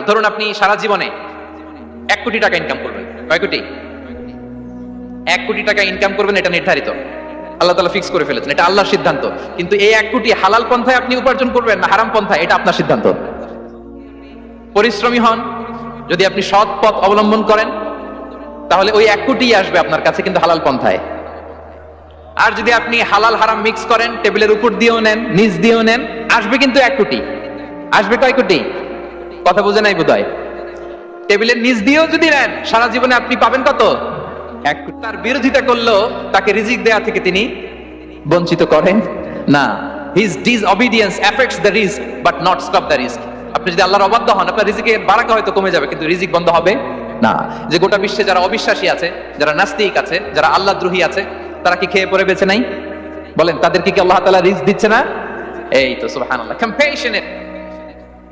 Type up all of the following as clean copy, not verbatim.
ধরুন আপনি সারা জীবনে 1 কোটি টাকা ইনকাম করবেন। কয় কোটি? 1 কোটি টাকা ইনকাম করবেন, এটা নির্ধারিত, আল্লাহ তাআলা ফিক্স করে ফেলেছেন, এটা আল্লাহর সিদ্ধান্ত। কিন্তু এই 1 কোটি হালাল পন্থায় আপনি উপার্জন করবেন না হারাম পন্থায়, এটা আপনার সিদ্ধান্ত। পরিশ্রমী হন, যদি আপনি সৎ পথ অবলম্বন করেন তাহলে ওই 1 কোটি আসবে আপনার কাছে, কিন্তু হালাল পন্থায়। আর যদি আপনি হালাল হারাম মিক্স করেন, টেবিলের উপর দিয়েও নেন নিচ দিয়েও নেন, আসবে কিন্তু 1 কোটি। আসবে কয় কোটি? কথা বুঝে নাই বোধহয়। টেবিলের নিচ দিয়েও যদি নেন, সারা জীবনে আপনি পাবেন কত? 1 কোটি। তার বিরোধিতা করলেও তাকে রিজিক দেয়া থেকে তিনি বঞ্চিত করেন না। His disobedience effects the risk but not stop the risk. আপনি যদি আল্লাহর অবাধ্য হন, আপনার রিজিকের বারাকা হয়তো কমে যাবে, কিন্তু রিজিক বন্ধ হবে না। যে গোটা বিশ্বে যারা অবিশ্বাসী আছে, যারা নাস্তিক আছে, যারা আল্লাহদ্রোহী আছে, তারা কি খেয়ে পড়ে বেঁচে নাই? বলেন, তাদেরকে কি আল্লাহ তাআলা রিজিক দিচ্ছে না? এই তো সুবহানাল্লাহ, কম্প্যাশনেট,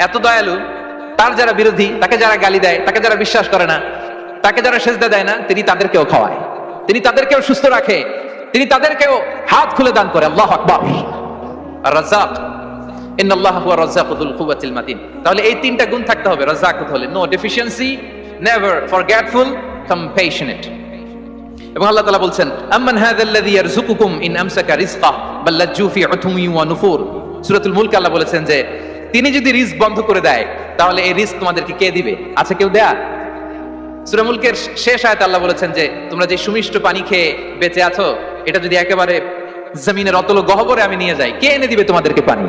এত দয়ালু। তার যারা বিরোধী, তাকে যারা গালি দেয়, তাকে যারা বিশ্বাস করে না, তাকে যারা সেজদা দেয় না, তিনি তাদেরকেও খাওয়ায়, তিনি তাদেরকেও সুস্থ রাখে, তিনি তাদেরকেও হাত খুলে দান করে। আল্লাহু আকবার। আর রাজ্জাক, ইন্নাল্লাহা হুয়া রাজ্জাকু যুল কুওয়াতিল মাতিন। তাহলে এই 3টা গুণ থাকতে হবে রাজ্জাক হলে। No deficiency, never forgetful, compassionate. এবং আল্লাহ তাআলা বলছেন, আম্মান হাযাল্লাযী ইয়ারযুকুকুম ইন আমসাকা রিজকাহ বাল লাজ্জু ফি উতুমি ওয়া নুফুর। সূরাতুল মুলক আল্লাহ বলেছেন যে তিনি যদি রিস্ক বন্ধ করে দেয়, তাহলে এই রিস্ক তোমাদেরকে কে দিবে? আছে কেউ দেয়া? সূরা মুলকের শেষ আয়াতে আল্লাহ বলেছেন যে তোমরা যে সুমিষ্ট পানি খেয়ে বেঁচে আছো, এটা যদি একেবারে জমিনের অতল গহ্বরে আমি নিয়ে যাই, কে এনে দিবে তোমাদেরকে পানি?